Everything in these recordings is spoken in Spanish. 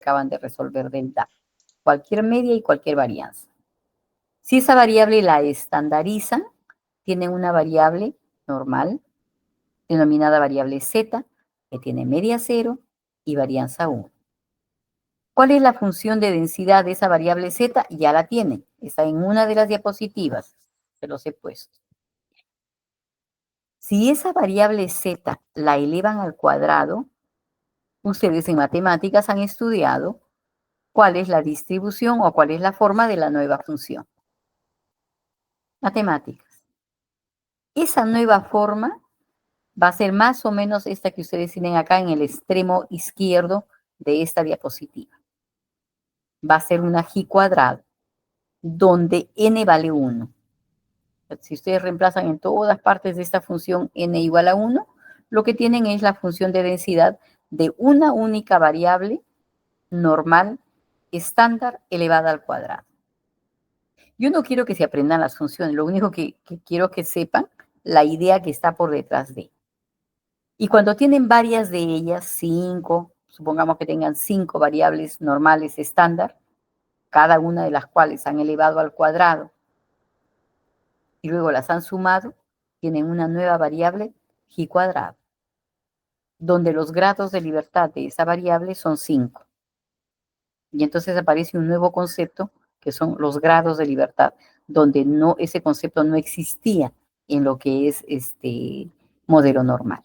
acaban de resolver del DAP. Cualquier media y cualquier varianza. Si esa variable la estandarizan, tienen una variable normal, denominada variable Z, que tiene media 0 y varianza 1. ¿Cuál es la función de densidad de esa variable Z? Ya la tienen. Está en una de las diapositivas. Se los he puesto. Si esa variable Z la elevan al cuadrado, ustedes en matemáticas han estudiado cuál es la distribución o cuál es la forma de la nueva función. Matemáticas. Esa nueva forma va a ser más o menos esta que ustedes tienen acá en el extremo izquierdo de esta diapositiva. Va a ser una g cuadrado, donde n vale 1. Si ustedes reemplazan en todas partes de esta función n igual a 1, lo que tienen es la función de densidad de una única variable normal estándar elevada al cuadrado. Yo no quiero que se aprendan las funciones, lo único que quiero que sepan la idea que está por detrás de. Y cuando tienen varias de ellas, 5, supongamos que tengan 5 variables normales estándar, cada una de las cuales han elevado al cuadrado y luego las han sumado, tienen una nueva variable g cuadrado, donde los grados de libertad de esa variable son 5. Y entonces aparece un nuevo concepto que son los grados de libertad, donde ese concepto no existía en lo que es este modelo normal.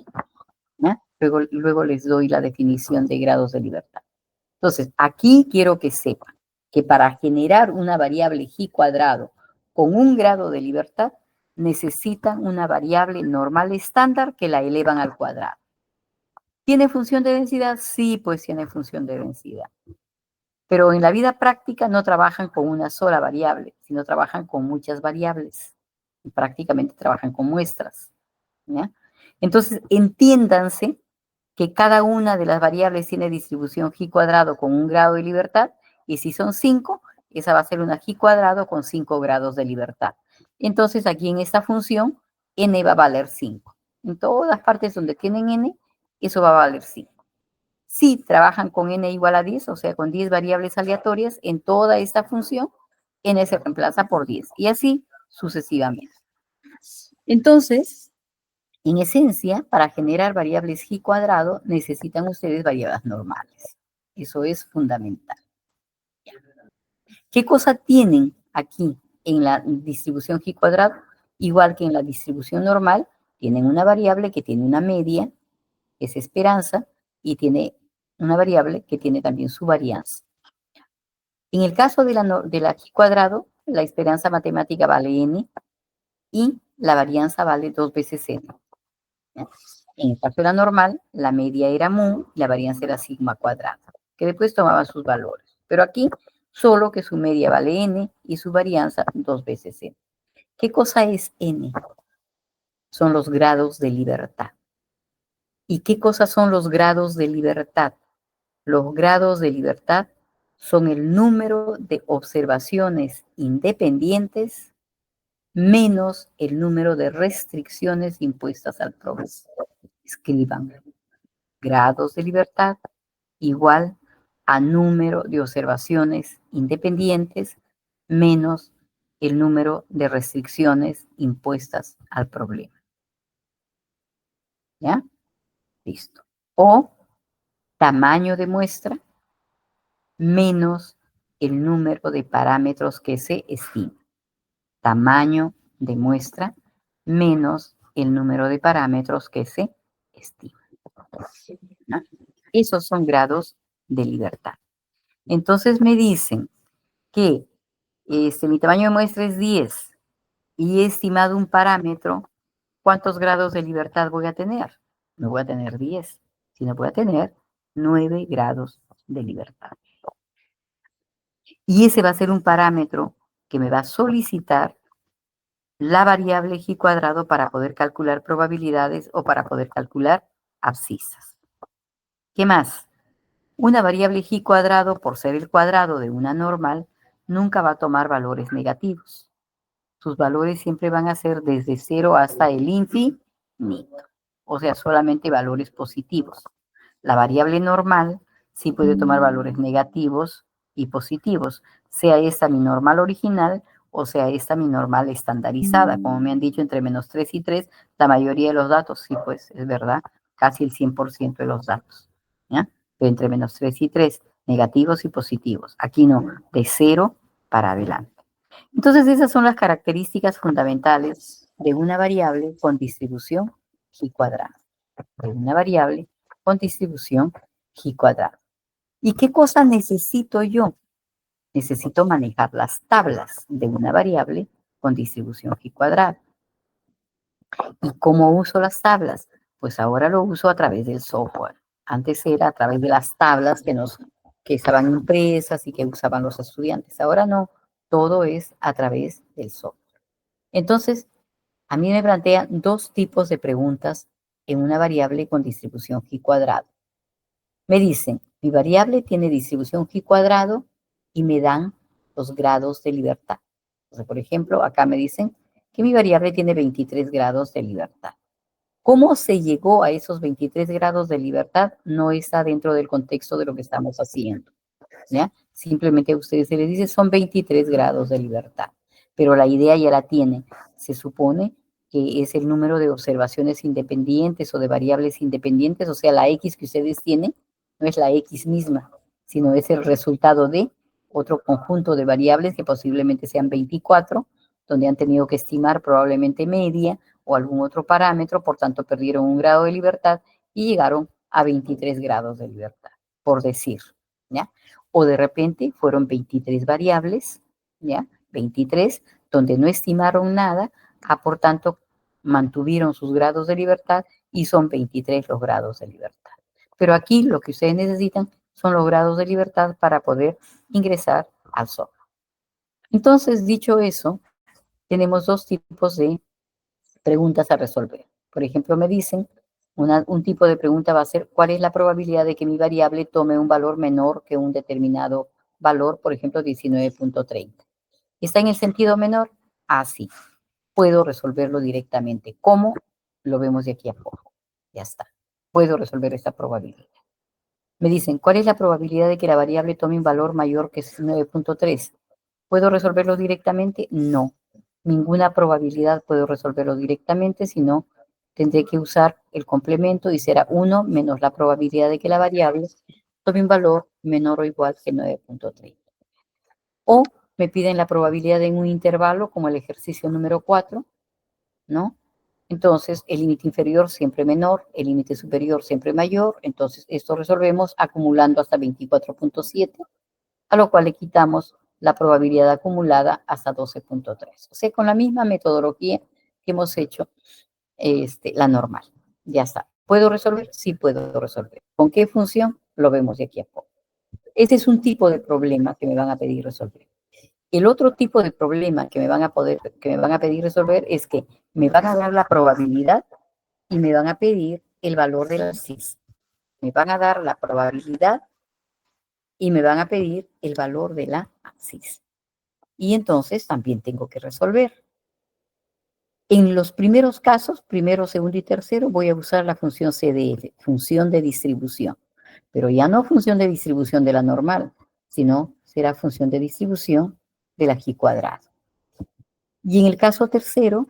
¿Ya? Luego les doy la definición de grados de libertad. Entonces, aquí quiero que sepan que para generar una variable g cuadrado con un grado de libertad, necesitan una variable normal estándar que la elevan al cuadrado. ¿Tiene función de densidad? Sí, pues tiene función de densidad. Pero en la vida práctica no trabajan con una sola variable, sino trabajan con muchas variables. Y prácticamente trabajan con muestras. ¿Ya? Entonces, entiéndanse que cada una de las variables tiene distribución g cuadrado con un grado de libertad, y si son 5, esa va a ser una g cuadrado con 5 grados de libertad. Entonces, aquí en esta función, n va a valer 5. En todas partes donde tienen n, eso va a valer 5. Si trabajan con n igual a 10, o sea, con 10 variables aleatorias, en toda esta función, n se reemplaza por 10, y así sucesivamente. Entonces, en esencia, para generar variables g cuadrado, necesitan ustedes variables normales. Eso es fundamental. ¿Qué cosa tienen aquí en la distribución g cuadrado? Igual que en la distribución normal, tienen una variable que tiene una media, que es esperanza, y tiene una variable que tiene también su varianza. En el caso de la g cuadrado, la esperanza matemática vale n y la varianza vale 2 veces n. En el caso de la normal, la media era mu y la varianza era sigma cuadrada, que después tomaba sus valores. Pero aquí, solo que su media vale n y su varianza 2 veces n. ¿Qué cosa es n? Son los grados de libertad. ¿Y qué cosas son los grados de libertad? Los grados de libertad son el número de observaciones independientes menos el número de restricciones impuestas al progreso. Escriban. Grados de libertad igual a número de observaciones independientes menos el número de restricciones impuestas al problema. ¿Ya? Listo. O tamaño de muestra menos el número de parámetros que se estima. Tamaño de muestra menos el número de parámetros que se estima. ¿No? Esos son grados de libertad. Entonces me dicen que mi tamaño de muestra es 10 y he estimado un parámetro, ¿cuántos grados de libertad voy a tener? No voy a tener 10, sino voy a tener 9 grados de libertad. Y ese va a ser un parámetro que me va a solicitar la variable g cuadrado para poder calcular probabilidades o para poder calcular abscisas. ¿Qué más? Una variable g cuadrado, por ser el cuadrado de una normal, nunca va a tomar valores negativos. Sus valores siempre van a ser desde 0 hasta el infinito. O sea, solamente valores positivos. La variable normal sí puede tomar valores negativos y positivos, sea esta mi normal original o sea esta mi normal estandarizada. Como me han dicho, entre menos 3 y 3, la mayoría de los datos, sí, pues es verdad, casi el 100% de los datos, ¿ya? Pero entre menos 3 y 3, negativos y positivos. Aquí no, de 0 para adelante. Entonces, esas son las características fundamentales de una variable con distribución G cuadrada. De una variable con distribución G cuadrada. ¿Y qué cosas necesito yo? Necesito manejar las tablas de una variable con distribución G cuadrada. ¿Y cómo uso las tablas? Pues ahora lo uso a través del software. Antes era a través de las tablas que estaban impresas y que usaban los estudiantes. Ahora no, todo es a través del software. Entonces, a mí me plantean dos tipos de preguntas en una variable con distribución G cuadrado. Me dicen, mi variable tiene distribución G cuadrado y me dan los grados de libertad. O sea, por ejemplo, acá me dicen que mi variable tiene 23 grados de libertad. ¿Cómo se llegó a esos 23 grados de libertad? No está dentro del contexto de lo que estamos haciendo, ¿ya? Simplemente a ustedes se les dice son 23 grados de libertad, pero la idea ya la tienen. Se supone que es el número de observaciones independientes o de variables independientes, o sea, la X que ustedes tienen no es la X misma, sino es el resultado de otro conjunto de variables que posiblemente sean 24, donde han tenido que estimar probablemente media o algún otro parámetro, por tanto perdieron un grado de libertad y llegaron a 23 grados de libertad, por decir, ¿ya? O de repente fueron 23 variables, ¿ya? 23, donde no estimaron nada, por tanto mantuvieron sus grados de libertad y son 23 los grados de libertad. Pero aquí lo que ustedes necesitan son los grados de libertad para poder ingresar al software. Entonces, dicho eso, tenemos dos tipos de preguntas a resolver. Por ejemplo, me dicen, un tipo de pregunta va a ser, ¿cuál es la probabilidad de que mi variable tome un valor menor que un determinado valor, por ejemplo, 19.30? ¿Está en el sentido menor? Así. Puedo resolverlo directamente. ¿Cómo? Lo vemos de aquí a poco. Ya está. Puedo resolver esta probabilidad. Me dicen, ¿cuál es la probabilidad de que la variable tome un valor mayor que 9.3? ¿Puedo resolverlo directamente? No. Ninguna probabilidad puedo resolverlo directamente, sino tendré que usar el complemento y será 1 menos la probabilidad de que la variable tome un valor menor o igual que 9.30. O me piden la probabilidad en un intervalo, como el ejercicio número 4, ¿no? Entonces, el límite inferior siempre menor, el límite superior siempre mayor. Entonces, esto resolvemos acumulando hasta 24.7, a lo cual le quitamos la probabilidad acumulada hasta 12.3. O sea, con la misma metodología que hemos hecho la normal. Ya está. ¿Puedo resolver? Sí puedo resolver. ¿Con qué función? Lo vemos de aquí a poco. Ese es un tipo de problema que me van a pedir resolver. El otro tipo de problema que me van a pedir resolver es que me van a dar la probabilidad y me van a pedir el valor de la abscisa. Me van a dar la probabilidad y me van a pedir el valor de la abscisa. Y entonces también tengo que resolver. En los primeros casos, primero, segundo y tercero, voy a usar la función CDF, función de distribución. Pero ya no función de distribución de la normal, sino será función de distribución de la G cuadrada. Y en el caso tercero,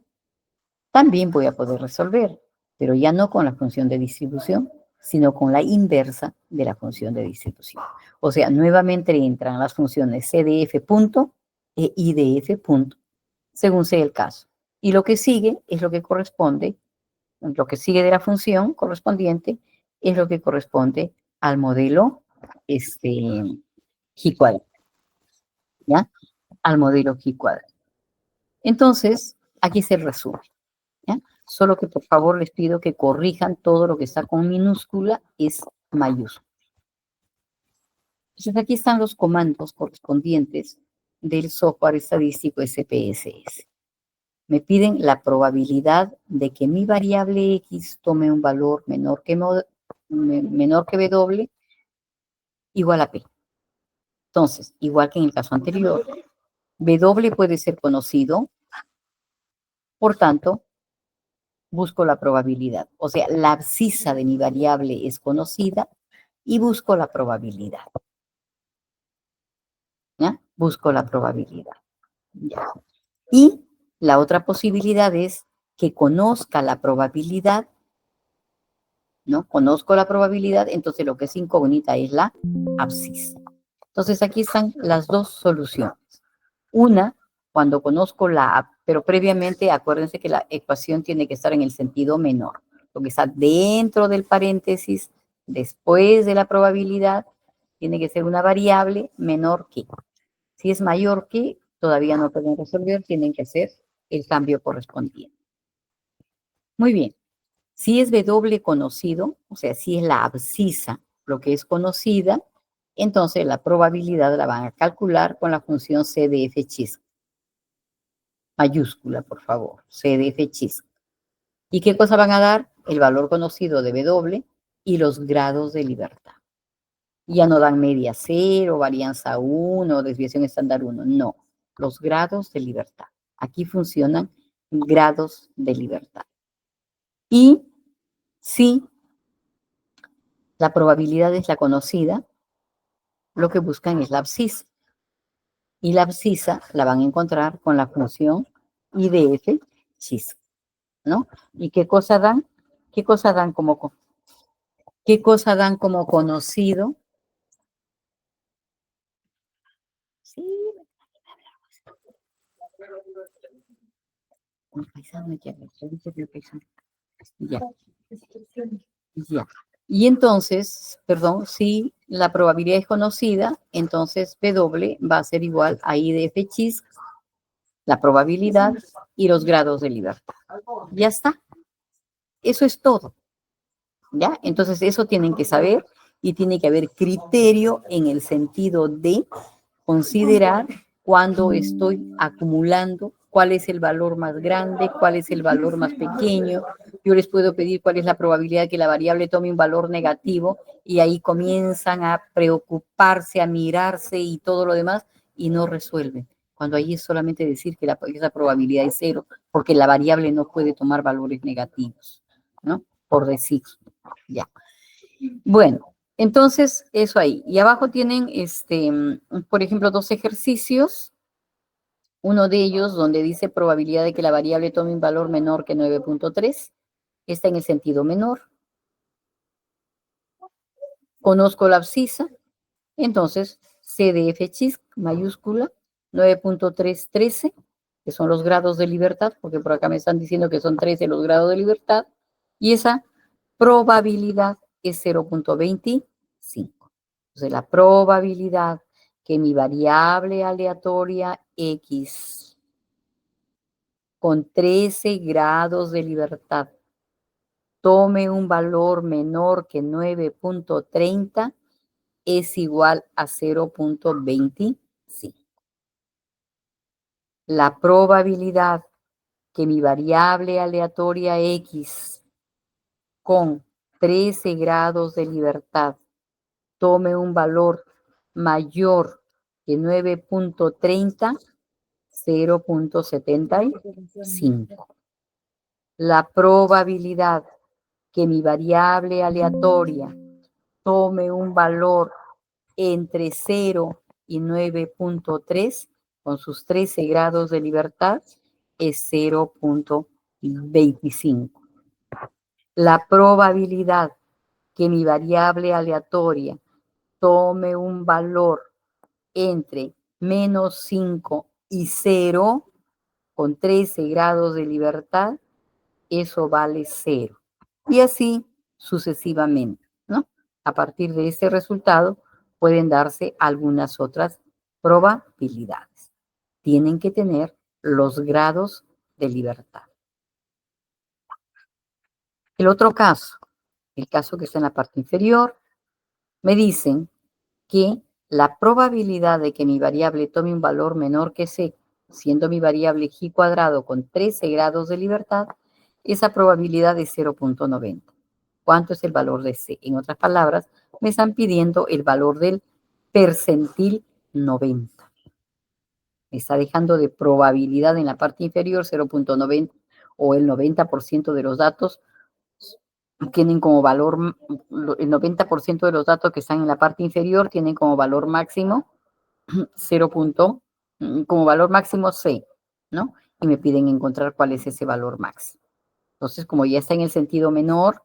también voy a poder resolver, pero ya no con la función de distribución, sino con la inversa de la función de distribución. O sea, nuevamente entran las funciones CDF punto e IDF punto, según sea el caso. Y lo que sigue es lo que corresponde, lo que sigue de la función correspondiente es lo que corresponde al modelo G cuadrado, ¿ya? Al modelo G cuadrado. Entonces, aquí se resume, ¿ya? Solo que por favor les pido que corrijan todo lo que está con minúscula es mayúscula. Entonces aquí están los comandos correspondientes del software estadístico SPSS. Me piden la probabilidad de que mi variable X tome un valor menor que W igual a P. Entonces, igual que en el caso anterior, W puede ser conocido, por tanto, busco la probabilidad. O sea, la abscisa de mi variable es conocida, y busco la probabilidad. ¿Ya? Busco la probabilidad. ¿Ya? Y la otra posibilidad es que conozca la probabilidad, ¿no? Conozco la probabilidad, entonces lo que es incógnita es la abscisa. Entonces aquí están las dos soluciones. Una, cuando conozco pero previamente acuérdense que la ecuación tiene que estar en el sentido menor. Lo que está dentro del paréntesis, después de la probabilidad, tiene que ser una variable menor que. Si es mayor que, todavía no pueden resolver, tienen que hacer el cambio correspondiente. Muy bien. Si es W conocido, o sea, si es la abscisa lo que es conocida, entonces la probabilidad la van a calcular con la función C de F chisca. Mayúscula, por favor, C de F chisca. ¿Y qué cosa van a dar? El valor conocido de W y los grados de libertad. Ya no dan media cero, varianza 1, desviación estándar 1, no. Los grados de libertad. Aquí funcionan grados de libertad. Y si la probabilidad es la conocida, lo que buscan es la abscisa. Y la abscisa la van a encontrar con la función I de F chisca, ¿no? ¿Y qué cosa dan? ¿Qué cosa dan como conocido? Sí, un paisano ya, ya, ya. Y entonces, perdón, si la probabilidad es conocida, entonces W va a ser igual a I de F chisca, la probabilidad y los grados de libertad. Ya está. Eso es todo. ¿Ya? Entonces eso tienen que saber y tiene que haber criterio en el sentido de considerar cuando estoy acumulando, cuál es el valor más grande, cuál es el valor más pequeño. Yo les puedo pedir cuál es la probabilidad de que la variable tome un valor negativo y ahí comienzan a preocuparse, a mirarse y todo lo demás y no resuelven. Cuando ahí es solamente decir que esa probabilidad es cero, porque la variable no puede tomar valores negativos, ¿no? Por decir, ya. Bueno, entonces eso ahí. Y abajo tienen, por ejemplo, dos ejercicios. Uno de ellos donde dice probabilidad de que la variable tome un valor menor que 9.3. Está en el sentido menor. Conozco la abscisa. Entonces, C de F chisc mayúscula 9.313, que son los grados de libertad, porque por acá me están diciendo que son 13 los grados de libertad. Y esa probabilidad es 0.25. Entonces, la probabilidad que mi variable aleatoria X con 13 grados de libertad tome un valor menor que 9.30 es igual a 0.25. La probabilidad que mi variable aleatoria X con 13 grados de libertad tome un valor mayor que 9.30, 0.75. La probabilidad que mi variable aleatoria tome un valor entre 0 y 9.3 con sus 13 grados de libertad es 0.25. La probabilidad que mi variable aleatoria tome un valor entre menos 5 y 0 con 13 grados de libertad, eso vale 0. Y así sucesivamente, ¿no? A partir de ese resultado pueden darse algunas otras probabilidades. Tienen que tener los grados de libertad. El otro caso, el caso que está en la parte inferior, me dicen que la probabilidad de que mi variable tome un valor menor que C, siendo mi variable G cuadrado con 13 grados de libertad, esa probabilidad es 0.90. ¿Cuánto es el valor de C? En otras palabras, me están pidiendo el valor del percentil 90. Me está dejando de probabilidad en la parte inferior 0.90 o el 90% de los datos tienen como valor, el 90% de los datos que están en la parte inferior tienen como valor máximo 0. Como valor máximo C, ¿no? Y me piden encontrar cuál es ese valor máximo. Entonces, como ya está en el sentido menor,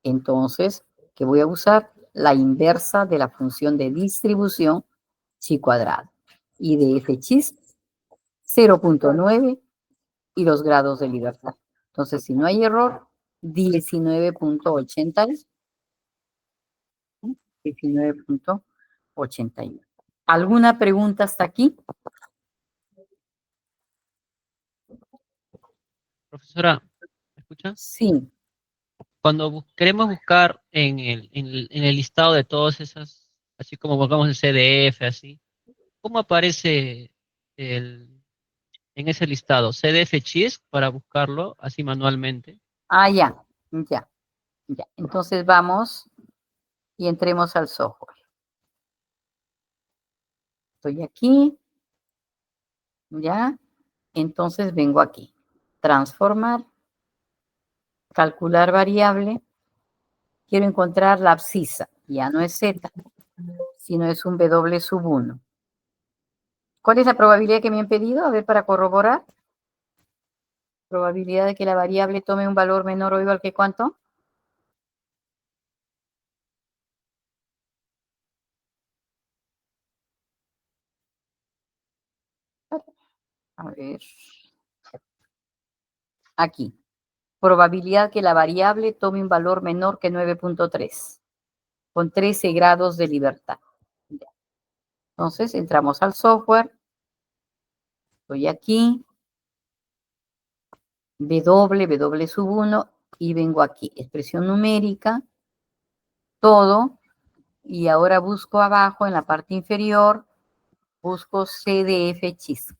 entonces, ¿qué voy a usar? La inversa de la función de distribución chi cuadrado. Y de f chis, 0.9 y los grados de libertad. Entonces, si no hay error, 19.80. 19.81. ¿Alguna pregunta hasta aquí? Profesora, ¿me escucha? Sí. Cuando queremos buscar en el listado de todas esas, así como buscamos el CDF, así, ¿cómo aparece el, en ese listado? CDF Chis para buscarlo así manualmente. Ah, ya, ya, ya. Entonces vamos y entremos al software. Estoy aquí, ya. Entonces vengo aquí. Transformar, calcular variable. Quiero encontrar la abscisa. Ya no es Z, sino es un W sub 1. ¿Cuál es la probabilidad que me han pedido? A ver, para corroborar. Probabilidad de que la variable tome un valor menor o igual que ¿cuánto? A ver. Aquí. Probabilidad que la variable tome un valor menor que 9.3, con 13 grados de libertad. Entonces, entramos al software. Estoy aquí. W sub 1 y vengo aquí. Expresión numérica. Todo. Y ahora busco abajo en la parte inferior. Busco CDF chis.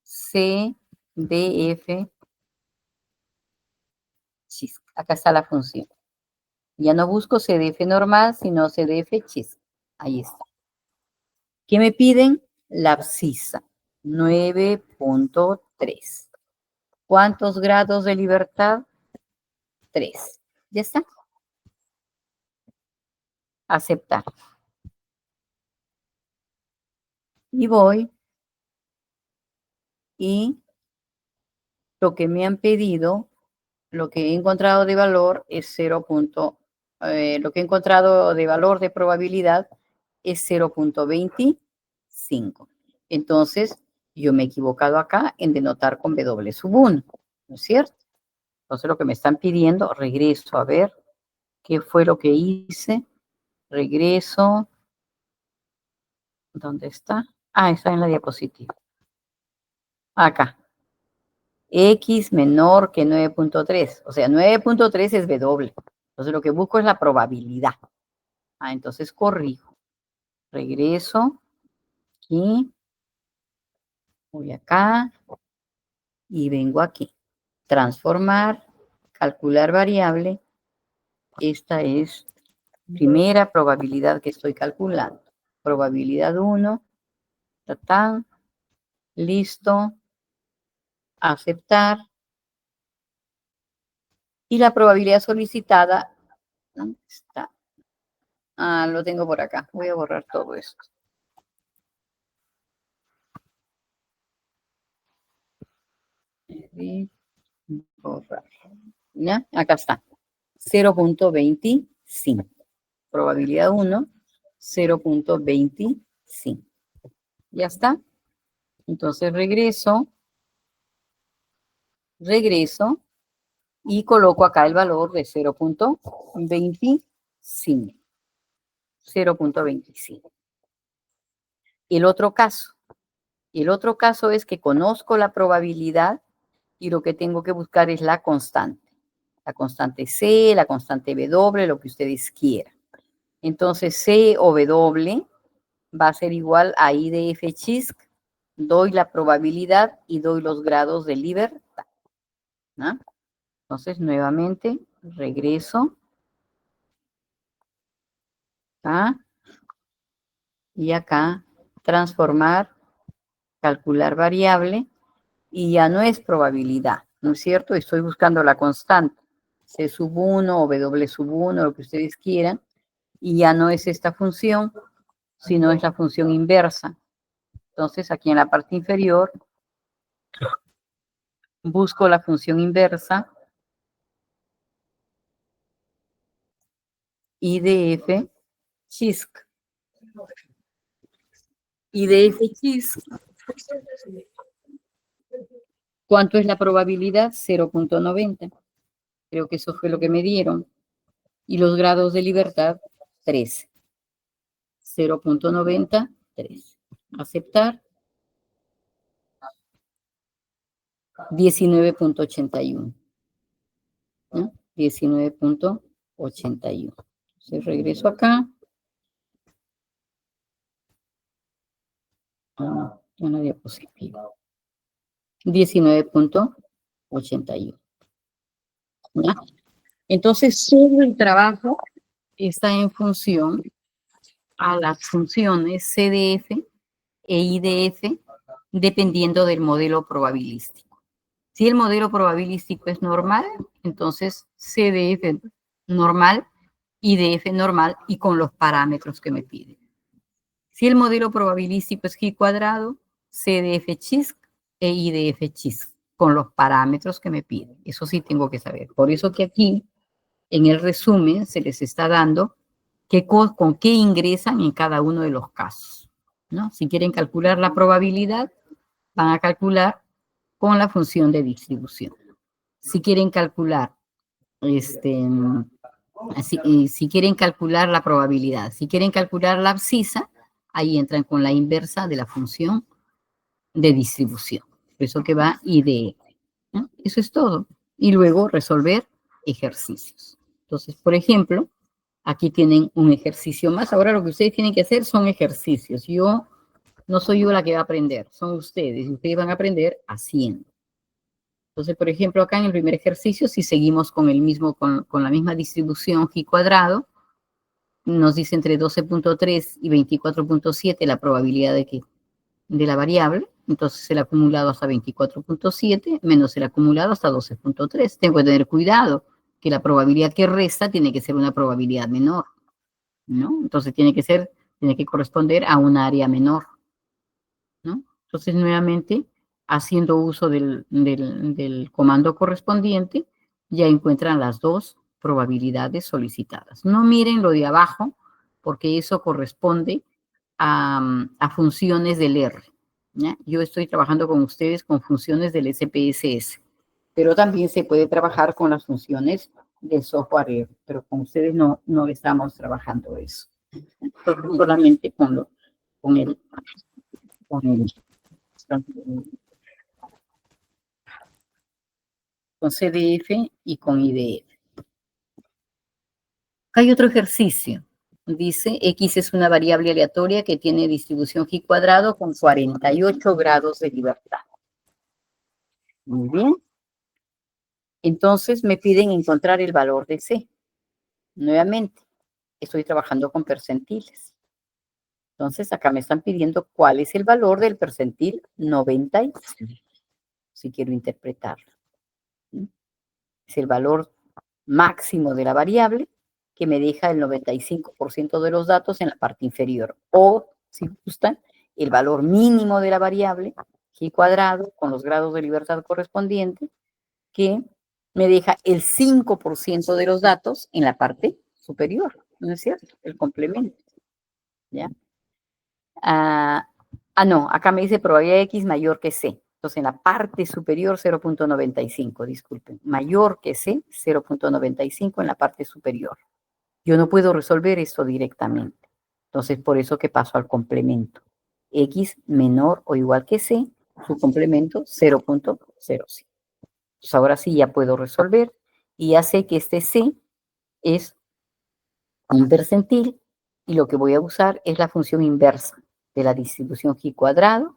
CDF chis. Acá está la función. Ya no busco CDF normal, sino CDF chis. Ahí está. ¿Qué me piden? La abscisa. 9.3. ¿Cuántos grados de libertad? 3. ¿Ya está? Aceptar. Y voy y lo que me han pedido, lo que he encontrado de valor es 0. Lo que he encontrado de valor de probabilidad es 0.25. Entonces, yo me he equivocado acá en denotar con W sub 1, ¿no es cierto? Entonces, lo que me están pidiendo, regreso a ver qué fue lo que hice. Regreso. ¿Dónde está? Ah, está en la diapositiva. Acá. X menor que 9.3. O sea, 9.3 es W. Entonces, lo que busco es la probabilidad. Ah, entonces corrijo. Regreso. Aquí. Voy acá. Y vengo aquí. Transformar. Calcular variable. Esta es primera probabilidad que estoy calculando. Probabilidad 1. Tatán. Listo. Aceptar. Y la probabilidad solicitada, ¿dónde está? Ah, lo tengo por acá. Voy a borrar todo esto. Borrar. ¿Ya? Acá está. 0.25. Probabilidad 1, 0.25. ¿Ya está? Entonces regreso y coloco acá el valor de 0.25. 0.25. El otro caso es que conozco la probabilidad y lo que tengo que buscar es la constante. La constante C, la constante W, lo que ustedes quieran. Entonces C o W va a ser igual a I de F chis. Doy la probabilidad y doy los grados de libertad, ¿no? Entonces, nuevamente, regreso. Acá. Y acá, transformar, calcular variable. Y ya no es probabilidad, ¿no es cierto? Estoy buscando la constante. C sub 1 o W sub 1, lo que ustedes quieran, y ya no es esta función, sino es la función inversa. Entonces, aquí en la parte inferior, busco la función inversa, IDF CHISC. IDF CHISC. ¿Cuánto es la probabilidad? 0.90. Creo que eso fue lo que me dieron. Y los grados de libertad, 13. 0.90, 13. Aceptar. 19.81. ¿No? 19.81. Entonces regreso acá. Una diapositiva. 19.81. ¿Ya? Entonces, todo el trabajo está en función a las funciones CDF e IDF, dependiendo del modelo probabilístico. Si el modelo probabilístico es normal, entonces CDF normal, IDF normal y con los parámetros que me piden. Si el modelo probabilístico es G cuadrado, CDF CHISC e IDF CHISC, con los parámetros que me piden. Eso sí tengo que saber. Por eso que aquí, en el resumen, se les está dando con qué ingresan en cada uno de los casos, ¿no? Si quieren calcular la probabilidad, van a calcular con la función de distribución. Si quieren calcular, si quieren calcular la probabilidad, si quieren calcular la abscisa, ahí entran con la inversa de la función de distribución. Por eso que va IDF, ¿no? Eso es todo. Y luego resolver ejercicios. Entonces, por ejemplo, aquí tienen un ejercicio más. Ahora lo que ustedes tienen que hacer son ejercicios. No soy yo la que va a aprender, son ustedes. Y ustedes van a aprender haciendo. Entonces, por ejemplo, acá en el primer ejercicio, si seguimos con la misma distribución G cuadrado, nos dice entre 12.3 y 24.7 la probabilidad de la variable. Entonces, el acumulado hasta 24.7 menos el acumulado hasta 12.3. Tengo que tener cuidado que la probabilidad que resta tiene que ser una probabilidad menor, ¿no? Entonces, tiene que corresponder a un área menor, ¿no? Entonces, nuevamente, haciendo uso del comando correspondiente, ya encuentran las dos probabilidades solicitadas. No miren lo de abajo, porque eso corresponde a funciones del R, ¿ya? Yo estoy trabajando con ustedes con funciones del SPSS, pero también se puede trabajar con las funciones del software R, pero con ustedes no estamos trabajando eso. Solamente con el con CDF y con IDF. Hay otro ejercicio. Dice, X es una variable aleatoria que tiene distribución G cuadrado con 48 grados de libertad. Muy bien. Entonces me piden encontrar el valor de C. Nuevamente, estoy trabajando con percentiles. Entonces acá me están pidiendo cuál es el valor del percentil 95, si quiero interpretarlo. Es el valor máximo de la variable que me deja el 95% de los datos en la parte inferior. O, si gustan, el valor mínimo de la variable, G cuadrado, con los grados de libertad correspondientes, que me deja el 5% de los datos en la parte superior, ¿no es cierto? El complemento, ¿ya? No, acá me dice probabilidad X mayor que C. Entonces, en la parte superior, 0.95, disculpen. Mayor que C, 0.95 en la parte superior. Yo no puedo resolver esto directamente. Entonces, por eso que paso al complemento. X menor o igual que C, su complemento 0.05. Entonces, ahora sí ya puedo resolver y ya sé que este C es un percentil y lo que voy a usar es la función inversa de la distribución G cuadrado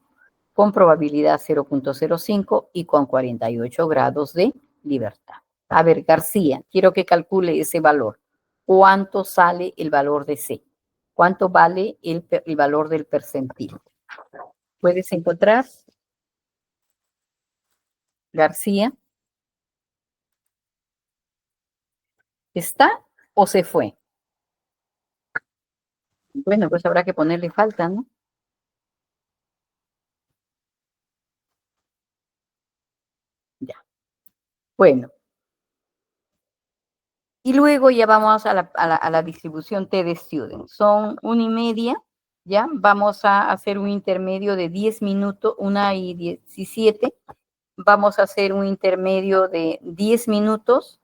con probabilidad 0.05 y con 48 grados de libertad. A ver, García, quiero que calcule ese valor. ¿Cuánto sale el valor de C? ¿Cuánto vale el valor del percentil? ¿Puedes encontrar, García? ¿Está o se fue? Bueno, pues habrá que ponerle falta, ¿no? Ya. Bueno. Y luego ya vamos a la distribución T de student. Son 1:30, ¿ya? Vamos a hacer un intermedio de 10 minutos, 1:17. Vamos a hacer un intermedio de 10 minutos